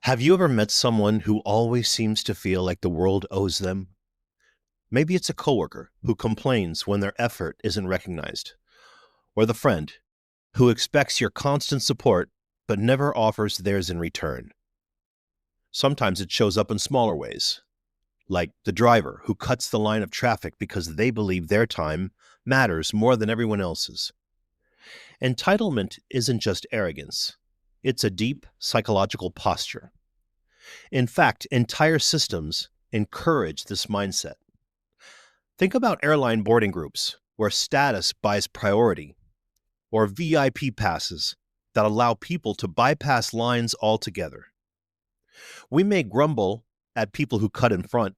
Have you ever met someone who always seems to feel like the world owes them? Maybe it's a coworker who complains when their effort isn't recognized, or the friend who expects your constant support but never offers theirs in return. Sometimes it shows up in smaller ways, like the driver who cuts the line of traffic because they believe their time matters more than everyone else's. Entitlement isn't just arrogance, it's a deep psychological posture. In fact, entire systems encourage this mindset. Think about airline boarding groups where status buys priority, or VIP passes that allow people to bypass lines altogether. We may grumble at people who cut in front,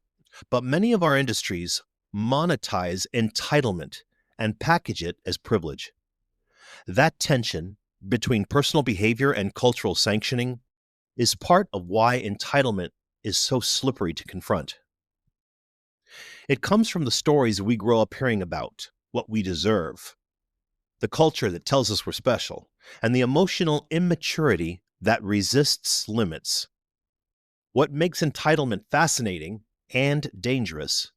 but many of our industries monetize entitlement and package it as privilege. That tension between personal behavior and cultural sanctioning is part of why entitlement is so slippery to confront. It comes from the stories we grow up hearing about what we deserve, the culture that tells us we're special, and the emotional immaturity that resists limits. What makes entitlement fascinating and dangerous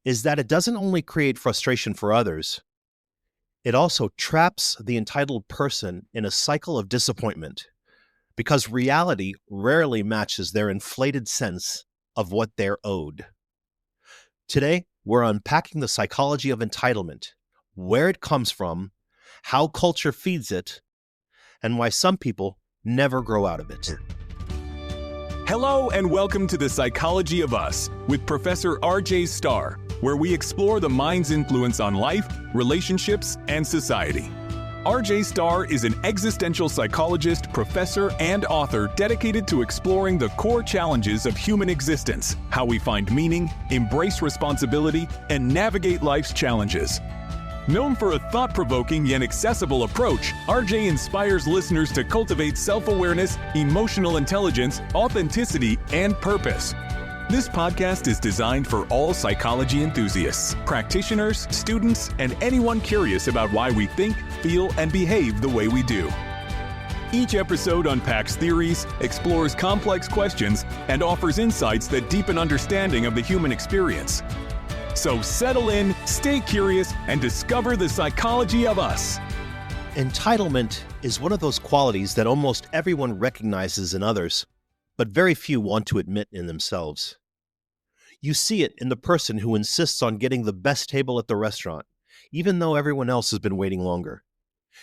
is that it doesn't only create frustration for others, it also traps the entitled person in a cycle of disappointment because reality rarely matches their inflated sense of what they're owed. Today, we're unpacking the psychology of entitlement, where it comes from, how culture feeds it, and why some people never grow out of it. Hello and welcome to The Psychology of Us with Professor R.J. Starr, where we explore the mind's influence on life, relationships, and society. R.J. Starr is an existential psychologist, professor, and author dedicated to exploring the core challenges of human existence, how we find meaning, embrace responsibility, and navigate life's challenges. Known for a thought-provoking yet accessible approach, RJ inspires listeners to cultivate self-awareness, emotional intelligence, authenticity, and purpose. This podcast is designed for all psychology enthusiasts, practitioners, students, and anyone curious about why we think, feel, and behave the way we do. Each episode unpacks theories, explores complex questions, and offers insights that deepen understanding of the human experience. So settle in, stay curious, and discover the psychology of us. Entitlement is one of those qualities that almost everyone recognizes in others, but very few want to admit in themselves. You see it in the person who insists on getting the best table at the restaurant, even though everyone else has been waiting longer.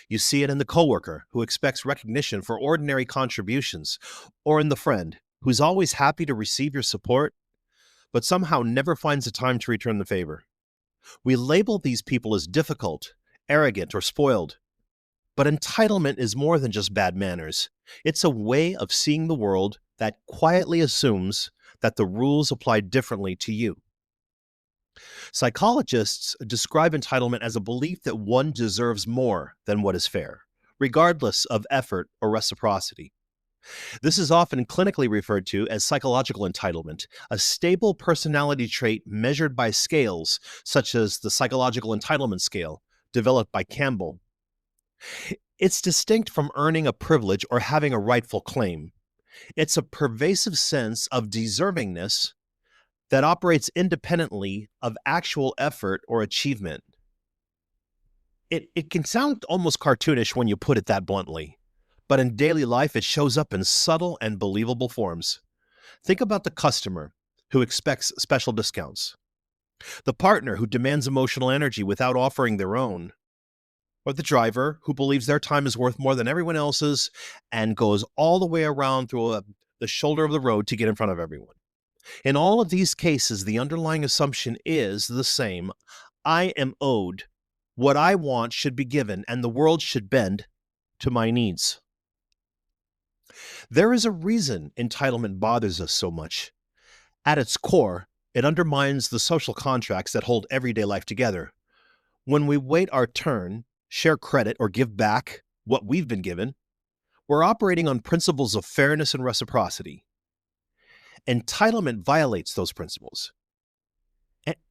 You see it in the coworker who expects recognition for ordinary contributions, or in the friend who's always happy to receive your support, but somehow never finds the time to return the favor. We label these people as difficult, arrogant, or spoiled. But entitlement is more than just bad manners. It's a way of seeing the world that quietly assumes that the rules apply differently to you. Psychologists describe entitlement as a belief that one deserves more than what is fair, regardless of effort or reciprocity. This is often clinically referred to as psychological entitlement, a stable personality trait measured by scales such as the Psychological Entitlement Scale, developed by Campbell. It's distinct from earning a privilege or having a rightful claim. It's a pervasive sense of deservingness that operates independently of actual effort or achievement. It can sound almost cartoonish when you put it that bluntly, but in daily life it shows up in subtle and believable forms. Think about the customer who expects special discounts, the partner who demands emotional energy without offering their own, or the driver who believes their time is worth more than everyone else's and goes all the way around through the shoulder of the road to get in front of everyone. In all of these cases, the underlying assumption is the same. I am owed. What I want should be given, and the world should bend to my needs. There is a reason entitlement bothers us so much. At its core, it undermines the social contracts that hold everyday life together. When we wait our turn, share credit, or give back what we've been given, we're operating on principles of fairness and reciprocity. Entitlement violates those principles.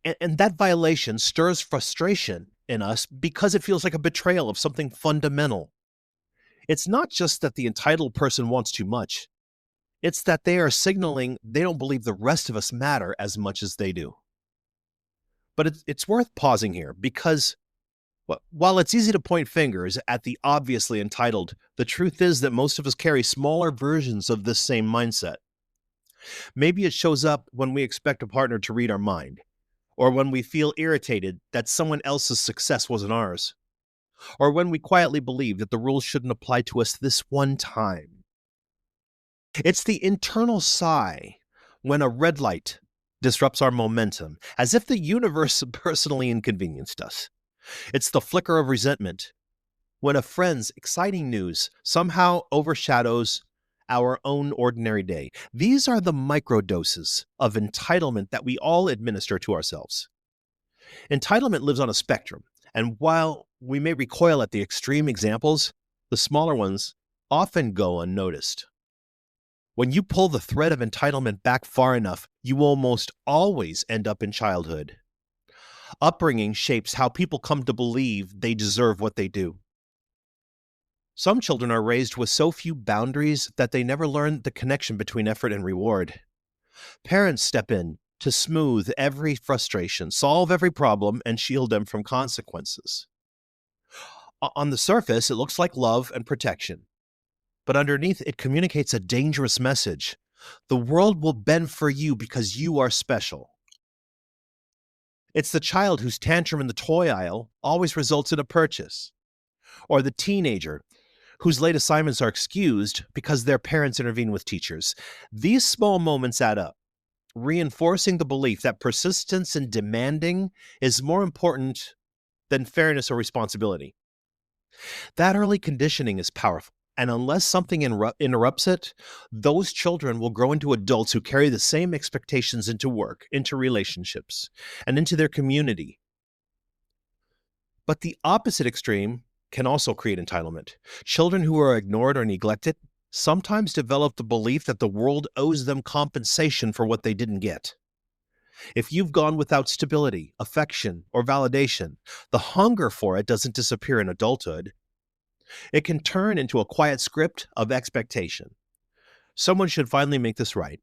And that violation stirs frustration in us because it feels like a betrayal of something fundamental. It's not just that the entitled person wants too much. It's that they are signaling they don't believe the rest of us matter as much as they do. But it's worth pausing here because while it's easy to point fingers at the obviously entitled, the truth is that most of us carry smaller versions of this same mindset. Maybe it shows up when we expect a partner to read our mind, or when we feel irritated that someone else's success wasn't ours, or when we quietly believe that the rules shouldn't apply to us this one time. It's the internal sigh when a red light disrupts our momentum, as if the universe personally inconvenienced us. It's the flicker of resentment when a friend's exciting news somehow overshadows our own ordinary day. These are the microdoses of entitlement that we all administer to ourselves. Entitlement lives on a spectrum, and while we may recoil at the extreme examples, the smaller ones often go unnoticed. When you pull the thread of entitlement back far enough, you almost always end up in childhood. Upbringing shapes how people come to believe they deserve what they do. Some children are raised with so few boundaries that they never learn the connection between effort and reward. Parents step in to smooth every frustration, solve every problem, and shield them from consequences. On the surface, it looks like love and protection, but underneath, it communicates a dangerous message. The world will bend for you because you are special. It's the child whose tantrum in the toy aisle always results in a purchase, or the teenager whose late assignments are excused because their parents intervene with teachers. These small moments add up, reinforcing the belief that persistence and demanding is more important than fairness or responsibility. That early conditioning is powerful, and unless something interrupts it, those children will grow into adults who carry the same expectations into work, into relationships, and into their community. But the opposite extreme can also create entitlement. Children who are ignored or neglected sometimes develop the belief that the world owes them compensation for what they didn't get. If you've gone without stability, affection, or validation, the hunger for it doesn't disappear in adulthood. It can turn into a quiet script of expectation. Someone should finally make this right.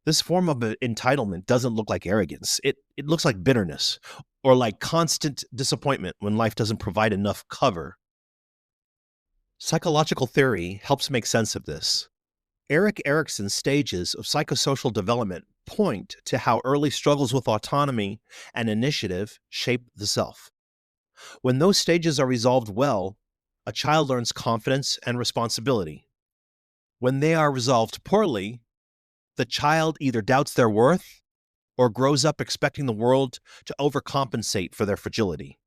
This form of entitlement doesn't look like arrogance. It looks like bitterness or like constant disappointment when life doesn't provide enough cover. Psychological theory helps make sense of this. Erik Erikson's stages of psychosocial development point to how early struggles with autonomy and initiative shape the self. When those stages are resolved well, a child learns confidence and responsibility. When they are resolved poorly, the child either doubts their worth or grows up expecting the world to overcompensate for their fragility.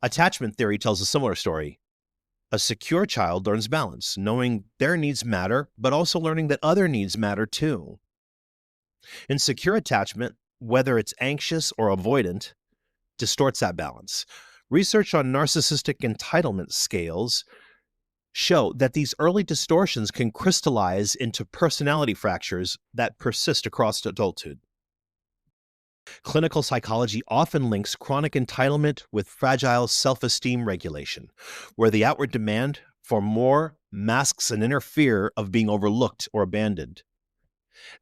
Attachment theory tells a similar story. A secure child learns balance, knowing their needs matter, but also learning that other needs matter too. Insecure attachment, whether it's anxious or avoidant, distorts that balance. Research on narcissistic entitlement scales show that these early distortions can crystallize into personality fractures that persist across adulthood. Clinical psychology often links chronic entitlement with fragile self-esteem regulation, where the outward demand for more masks an inner fear of being overlooked or abandoned.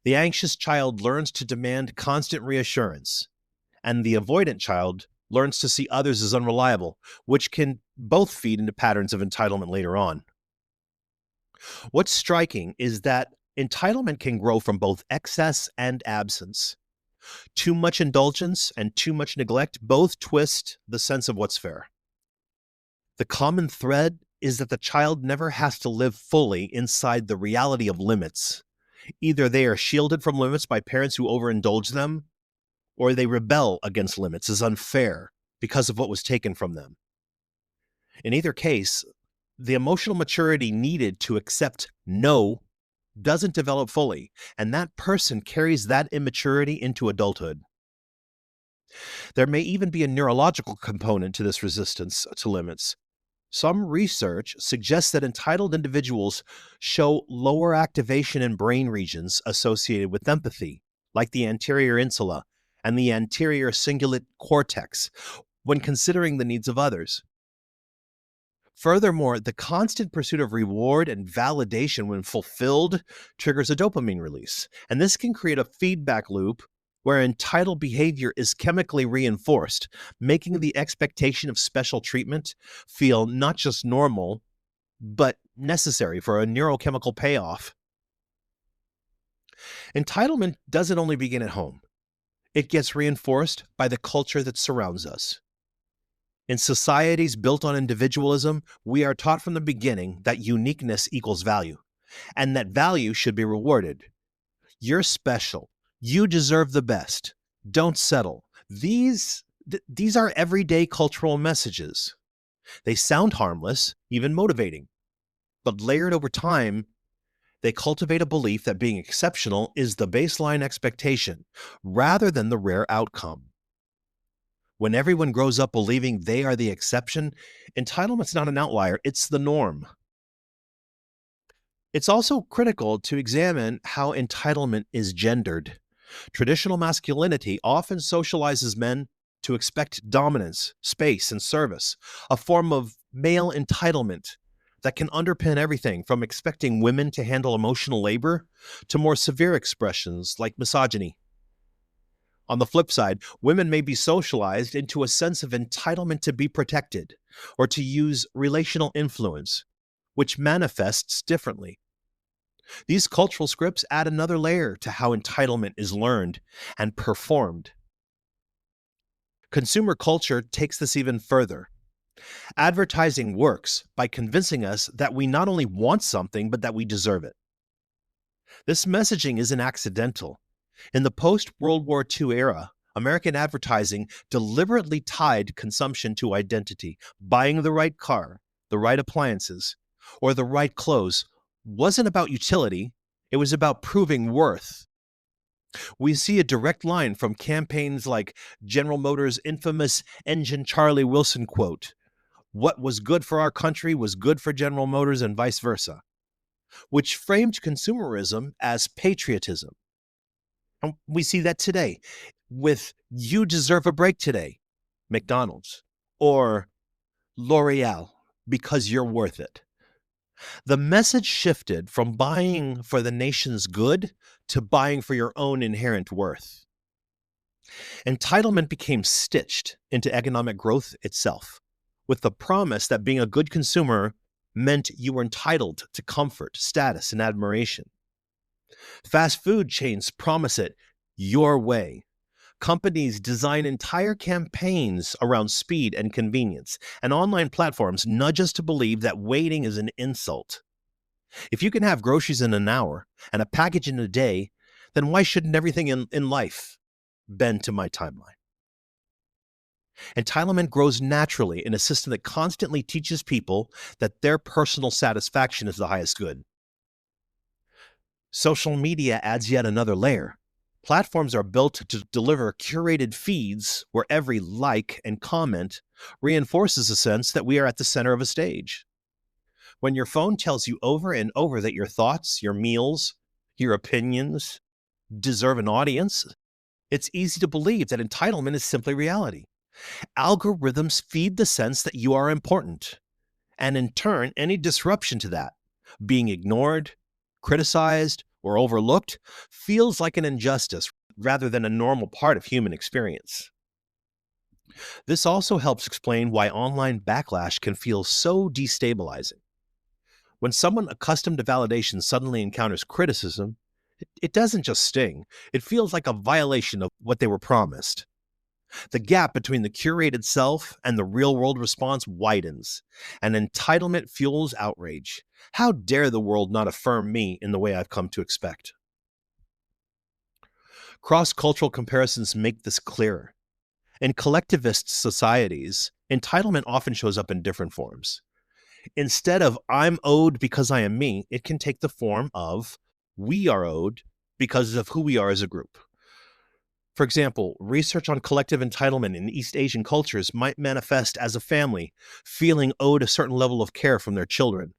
The anxious child learns to demand constant reassurance, and the avoidant child learns to see others as unreliable, which can both feed into patterns of entitlement later on. What's striking is that entitlement can grow from both excess and absence. Too much indulgence and too much neglect both twist the sense of what's fair. The common thread is that the child never has to live fully inside the reality of limits. Either they are shielded from limits by parents who overindulge them, or they rebel against limits as unfair because of what was taken from them. In either case, the emotional maturity needed to accept no doesn't develop fully, and that person carries that immaturity into adulthood. There may even be a neurological component to this resistance to limits. Some research suggests that entitled individuals show lower activation in brain regions associated with empathy, like the anterior insula and the anterior cingulate cortex, when considering the needs of others. Furthermore, the constant pursuit of reward and validation when fulfilled triggers a dopamine release. And this can create a feedback loop where entitled behavior is chemically reinforced, making the expectation of special treatment feel not just normal, but necessary for a neurochemical payoff. Entitlement doesn't only begin at home, it gets reinforced by the culture that surrounds us. In societies built on individualism, we are taught from the beginning that uniqueness equals value, and that value should be rewarded. You're special. You deserve the best. Don't settle. These are everyday cultural messages. They sound harmless, even motivating, but layered over time, they cultivate a belief that being exceptional is the baseline expectation rather than the rare outcome. When everyone grows up believing they are the exception, entitlement's not an outlier, it's the norm. It's also critical to examine how entitlement is gendered. Traditional masculinity often socializes men to expect dominance, space, and service, a form of male entitlement that can underpin everything from expecting women to handle emotional labor to more severe expressions like misogyny. On the flip side, women may be socialized into a sense of entitlement to be protected or to use relational influence, which manifests differently. These cultural scripts add another layer to how entitlement is learned and performed. Consumer culture takes this even further. Advertising works by convincing us that we not only want something, but that we deserve it. This messaging isn't accidental. In the post-World War II era, American advertising deliberately tied consumption to identity. Buying the right car, the right appliances, or the right clothes wasn't about utility, it was about proving worth. We see a direct line from campaigns like General Motors' infamous Engine Charlie Wilson quote, "What was good for our country was good for General Motors and vice versa," which framed consumerism as patriotism. And we see that today with "You deserve a break today," McDonald's, or L'Oreal, "because you're worth it." The message shifted from buying for the nation's good to buying for your own inherent worth. Entitlement became stitched into economic growth itself, with the promise that being a good consumer meant you were entitled to comfort, status, and admiration. Fast food chains promise it your way. Companies design entire campaigns around speed and convenience, and online platforms nudge us to believe that waiting is an insult. If you can have groceries in an hour and a package in a day, then why shouldn't everything in life bend to my timeline? Entitlement grows naturally in a system that constantly teaches people that their personal satisfaction is the highest good. Social media adds yet another layer. Platforms are built to deliver curated feeds where every like and comment reinforces a sense that we are at the center of a stage. When your phone tells you over and over that your thoughts, your meals, your opinions deserve an audience, it's easy to believe that entitlement is simply reality. Algorithms feed the sense that you are important, and in turn, any disruption to that, being ignored, criticized, or overlooked, feels like an injustice rather than a normal part of human experience. This also helps explain why online backlash can feel so destabilizing. When someone accustomed to validation suddenly encounters criticism, it doesn't just sting, it feels like a violation of what they were promised. The gap between the curated self and the real world response widens, and entitlement fuels outrage. How dare the world not affirm me in the way I've come to expect? Cross-cultural comparisons make this clearer. In collectivist societies, entitlement often shows up in different forms. Instead of "I'm owed because I am me," it can take the form of "we are owed because of who we are as a group." For example, research on collective entitlement in East Asian cultures might manifest as a family feeling owed a certain level of care from their children,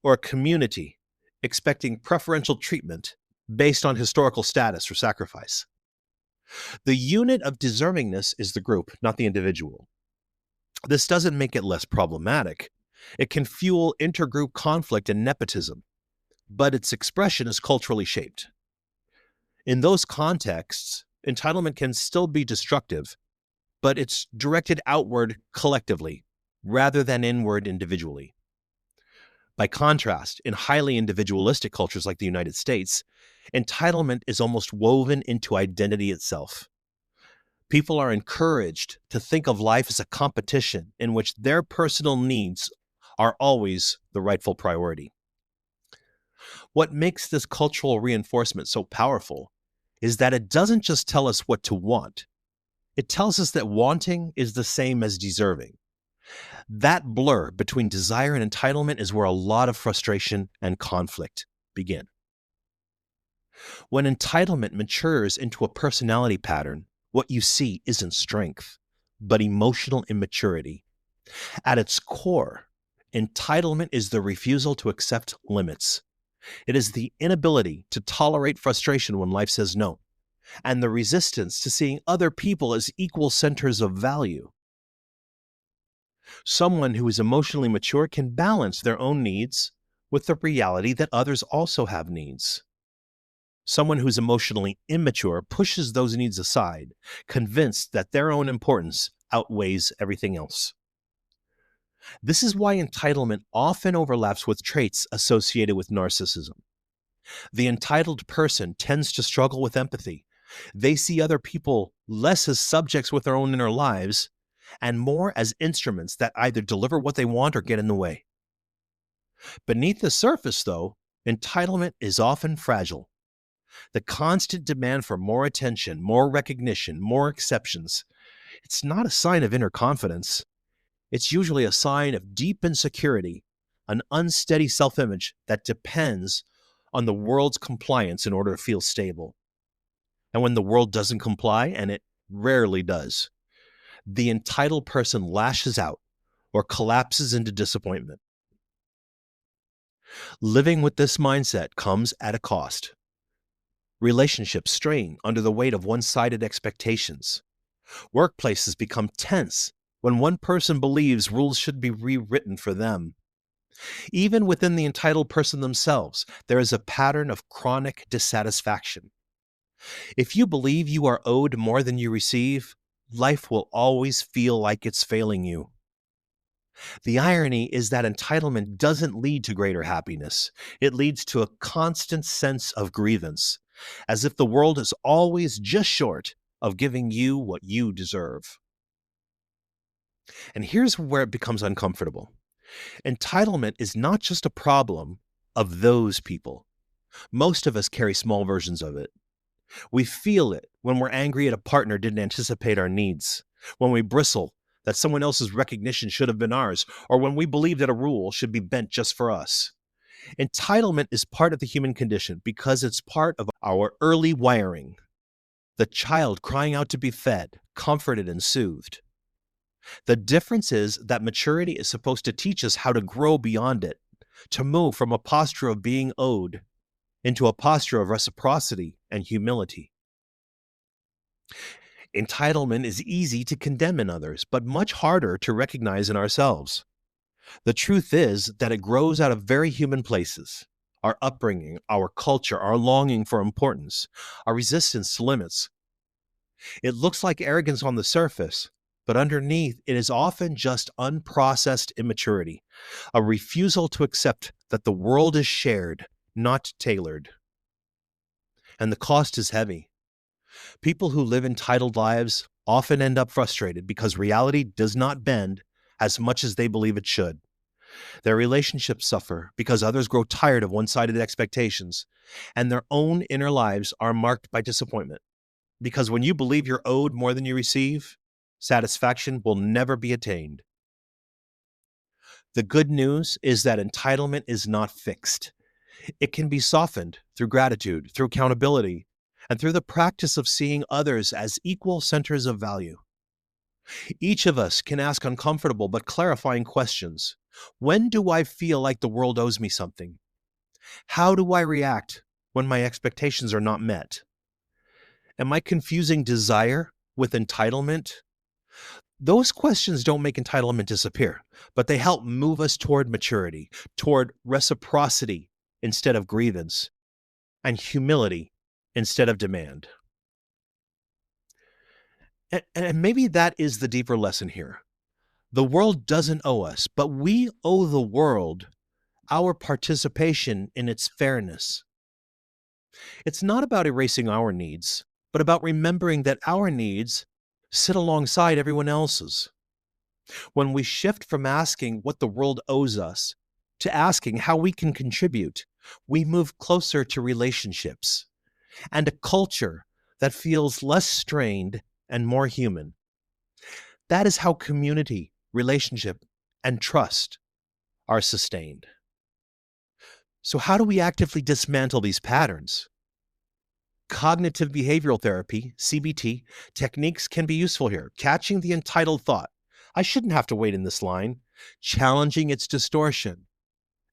or a community expecting preferential treatment based on historical status or sacrifice. The unit of deservingness is the group, not the individual. This doesn't make it less problematic. It can fuel intergroup conflict and nepotism, but its expression is culturally shaped. In those contexts, entitlement can still be destructive, but it's directed outward collectively rather than inward individually. By contrast, in highly individualistic cultures like the United States, entitlement is almost woven into identity itself. People are encouraged to think of life as a competition in which their personal needs are always the rightful priority. What makes this cultural reinforcement so powerful is that it doesn't just tell us what to want, it tells us that wanting is the same as deserving. That blur between desire and entitlement is where a lot of frustration and conflict begin. When entitlement matures into a personality pattern, what you see isn't strength, but emotional immaturity. At its core, entitlement is the refusal to accept limits. It is the inability to tolerate frustration when life says no, and the resistance to seeing other people as equal centers of value. Someone who is emotionally mature can balance their own needs with the reality that others also have needs. Someone who's emotionally immature pushes those needs aside, convinced that their own importance outweighs everything else. This is why entitlement often overlaps with traits associated with narcissism. The entitled person tends to struggle with empathy. They see other people less as subjects with their own inner lives and more as instruments that either deliver what they want or get in the way. Beneath the surface, though, entitlement is often fragile. The constant demand for more attention, more recognition, more exceptions, it's not a sign of inner confidence. It's usually a sign of deep insecurity, an unsteady self-image that depends on the world's compliance in order to feel stable. And when the world doesn't comply, and it rarely does, the entitled person lashes out or collapses into disappointment. Living with this mindset comes at a cost. Relationships strain under the weight of one-sided expectations. Workplaces become tense when one person believes rules should be rewritten for them. Even within the entitled person themselves, there is a pattern of chronic dissatisfaction. If you believe you are owed more than you receive, life will always feel like it's failing you. The irony is that entitlement doesn't lead to greater happiness. It leads to a constant sense of grievance, as if the world is always just short of giving you what you deserve. And here's where it becomes uncomfortable. Entitlement is not just a problem of those people. Most of us carry small versions of it. We feel it when we're angry at a partner didn't anticipate our needs, when we bristle that someone else's recognition should have been ours, or when we believe that a rule should be bent just for us. Entitlement is part of the human condition because it's part of our early wiring. The child crying out to be fed, comforted, and soothed. The difference is that maturity is supposed to teach us how to grow beyond it, to move from a posture of being owed into a posture of reciprocity and humility. Entitlement is easy to condemn in others, but much harder to recognize in ourselves. The truth is that it grows out of very human places. Our upbringing, our culture, our longing for importance, our resistance to limits. It looks like arrogance on the surface, but underneath it is often just unprocessed immaturity, a refusal to accept that the world is shared, not tailored. And the cost is heavy. People who live entitled lives often end up frustrated because reality does not bend as much as they believe it should. Their relationships suffer because others grow tired of one-sided expectations, and their own inner lives are marked by disappointment. Because when you believe you're owed more than you receive, satisfaction will never be attained. The good news is that entitlement is not fixed. It can be softened through gratitude, through accountability, and through the practice of seeing others as equal centers of value. Each of us can ask uncomfortable but clarifying questions. When do I feel like the world owes me something? How do I react when my expectations are not met? Am I confusing desire with entitlement? Those questions don't make entitlement disappear, but they help move us toward maturity, toward reciprocity instead of grievance, and humility instead of demand. And maybe that is the deeper lesson here. The world doesn't owe us, but we owe the world our participation in its fairness. It's not about erasing our needs, but about remembering that our needs sit alongside everyone else's. When we shift from asking what the world owes us to asking how we can contribute, we move closer to relationships and a culture that feels less strained and more human. That is how community, relationship, and trust are sustained. So, how do we actively dismantle these patterns? Cognitive behavioral therapy, CBT, techniques can be useful here. Catching the entitled thought, I shouldn't have to wait in this line. Challenging its distortion.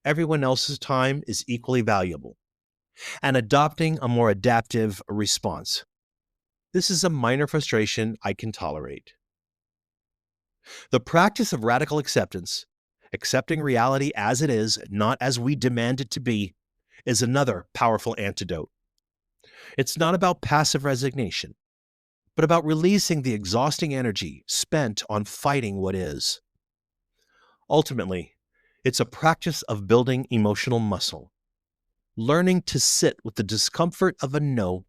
Everyone else's time is equally valuable. And adopting a more adaptive response. This is a minor frustration I can tolerate. The practice of radical acceptance, accepting reality as it is, not as we demand it to be, is another powerful antidote. It's not about passive resignation, but about releasing the exhausting energy spent on fighting what is. Ultimately, it's a practice of building emotional muscle, learning to sit with the discomfort of a no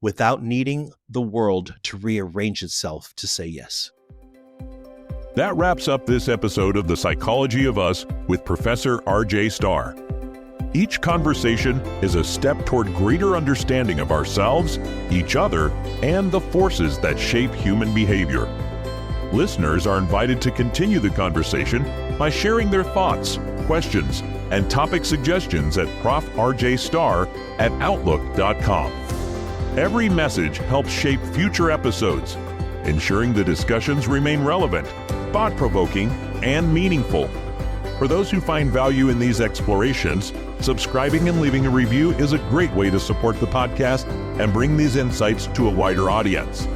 without needing the world to rearrange itself to say yes. That wraps up this episode of The Psychology of Us with Professor RJ Starr. Each conversation is a step toward greater understanding of ourselves, each other, and the forces that shape human behavior. Listeners are invited to continue the conversation by sharing their thoughts, questions, and topic suggestions at profrjstarr@outlook.com. Every message helps shape future episodes, ensuring the discussions remain relevant, thought-provoking, and meaningful. For those who find value in these explorations, subscribing and leaving a review is a great way to support the podcast and bring these insights to a wider audience.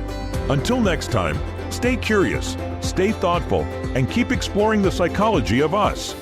Until next time, stay curious, stay thoughtful, and keep exploring the psychology of us.